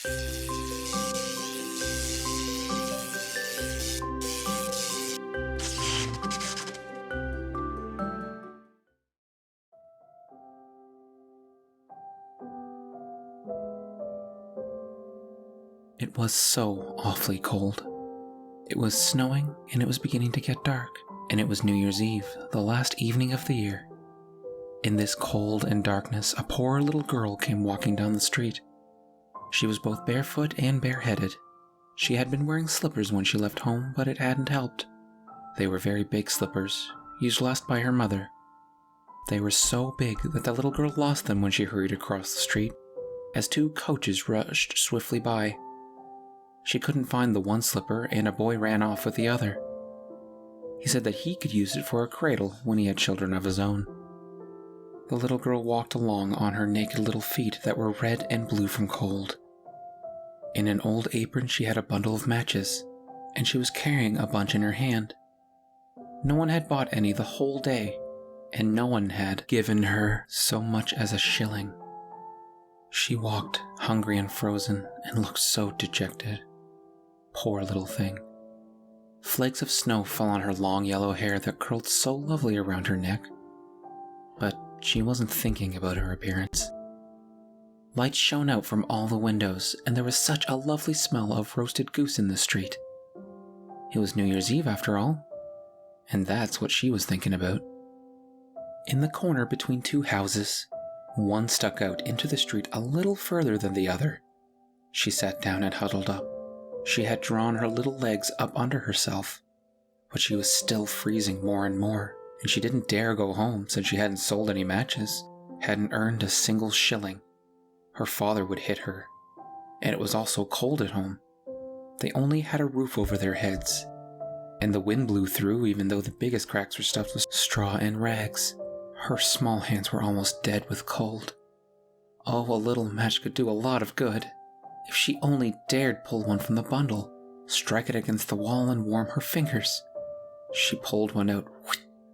It was so awfully cold. It was snowing, and it was beginning to get dark, and it was New Year's Eve, the last evening of the year. In this cold and darkness, a poor little girl came walking down the street. She was both barefoot and bareheaded. She had been wearing slippers when she left home, but it hadn't helped. They were very big slippers, used last by her mother. They were so big that the little girl lost them when she hurried across the street, as two coaches rushed swiftly by. She couldn't find the one slipper, and a boy ran off with the other. He said that he could use it for a cradle when he had children of his own. The little girl walked along on her naked little feet that were red and blue from cold. In an old apron she had a bundle of matches, and she was carrying a bunch in her hand. No one had bought any the whole day, and no one had given her so much as a shilling. She walked, hungry and frozen, and looked so dejected. Poor little thing. Flakes of snow fell on her long yellow hair that curled so lovely around her neck. But she wasn't thinking about her appearance. Lights shone out from all the windows, and there was such a lovely smell of roasted goose in the street. It was New Year's Eve after all, and that's what she was thinking about. In the corner between two houses, one stuck out into the street a little further than the other. She sat down and huddled up. She had drawn her little legs up under herself, but she was still freezing more and more, and she didn't dare go home since she hadn't sold any matches, hadn't earned a single shilling. Her father would hit her, and it was also cold at home. They only had a roof over their heads, and the wind blew through even though the biggest cracks were stuffed with straw and rags. Her small hands were almost dead with cold. Oh, a little match could do a lot of good. If she only dared pull one from the bundle, strike it against the wall and warm her fingers. She pulled one out.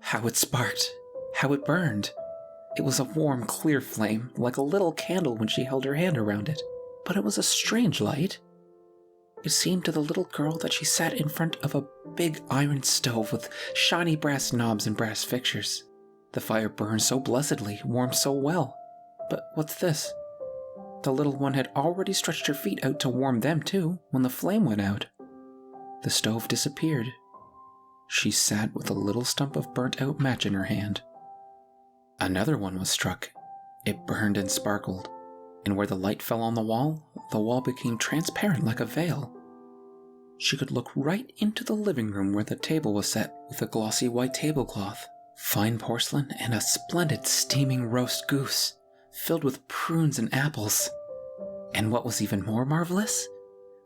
How it sparked! How it burned! It was a warm, clear flame, like a little candle when she held her hand around it. But it was a strange light. It seemed to the little girl that she sat in front of a big iron stove with shiny brass knobs and brass fixtures. The fire burned so blessedly, warmed so well. But what's this? The little one had already stretched her feet out to warm them too when the flame went out. The stove disappeared. She sat with a little stump of burnt-out match in her hand. Another one was struck. It burned and sparkled, and where the light fell on the wall became transparent like a veil. She could look right into the living room where the table was set with a glossy white tablecloth, fine porcelain, and a splendid steaming roast goose, filled with prunes and apples. And what was even more marvelous?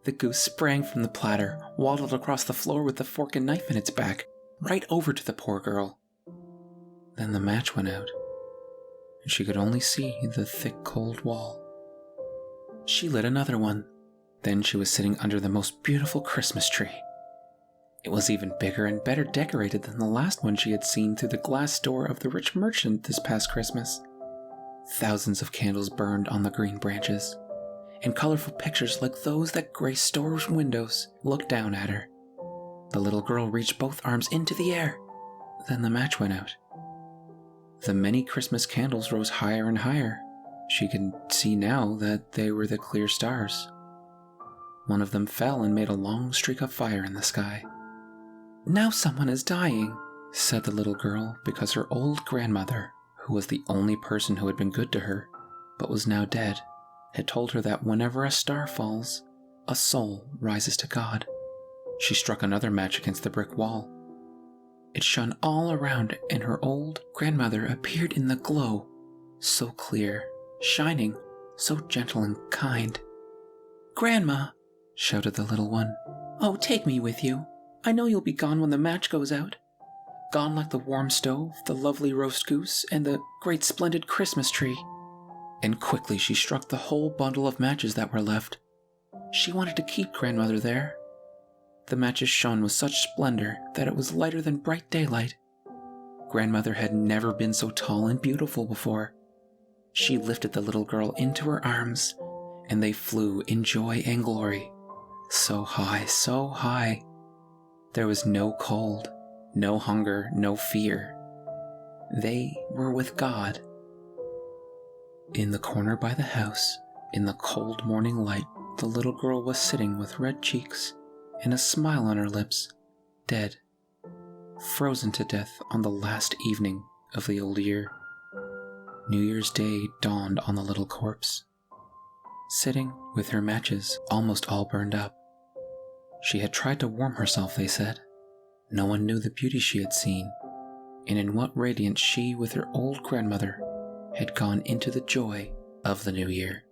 The goose sprang from the platter, waddled across the floor with the fork and knife in its back, right over to the poor girl. Then the match went out, and she could only see the thick, cold wall. She lit another one. Then she was sitting under the most beautiful Christmas tree. It was even bigger and better decorated than the last one she had seen through the glass door of the rich merchant this past Christmas. Thousands of candles burned on the green branches, and colorful pictures like those that grace store windows looked down at her. The little girl reached both arms into the air. Then the match went out. The many Christmas candles rose higher and higher. She could see now that they were the clear stars. One of them fell and made a long streak of fire in the sky. "Now someone is dying," said the little girl, because her old grandmother, who was the only person who had been good to her, but was now dead, had told her that whenever a star falls, a soul rises to God. She struck another match against the brick wall. It shone all around, and her old grandmother appeared in the glow, so clear, shining, so gentle and kind. "Grandma," shouted the little one, "oh, take me with you. I know you'll be gone when the match goes out. Gone like the warm stove, the lovely roast goose, and the great splendid Christmas tree." And quickly she struck the whole bundle of matches that were left. She wanted to keep grandmother there. The matches shone with such splendor that it was lighter than bright daylight. Grandmother had never been so tall and beautiful before. She lifted the little girl into her arms, and they flew in joy and glory, so high, so high. There was no cold, no hunger, no fear. They were with God. In the corner by the house, in the cold morning light, the little girl was sitting with red cheeks and a smile on her lips, dead, frozen to death on the last evening of the old year. New Year's Day dawned on the little corpse, sitting with her matches almost all burned up. She had tried to warm herself, they said. No one knew the beauty she had seen, and in what radiance she, with her old grandmother, had gone into the joy of the new year.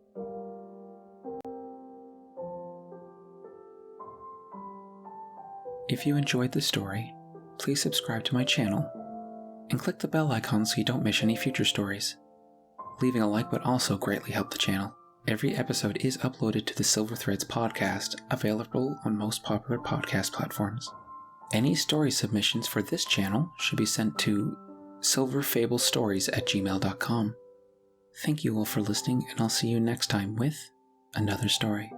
If you enjoyed this story, please subscribe to my channel and click the bell icon so you don't miss any future stories. Leaving a like would also greatly help the channel. Every episode is uploaded to the Silver Threads podcast, available on most popular podcast platforms. Any story submissions for this channel should be sent to SilverFablesStories@gmail.com. Thank you all for listening, and I'll see you next time with another story.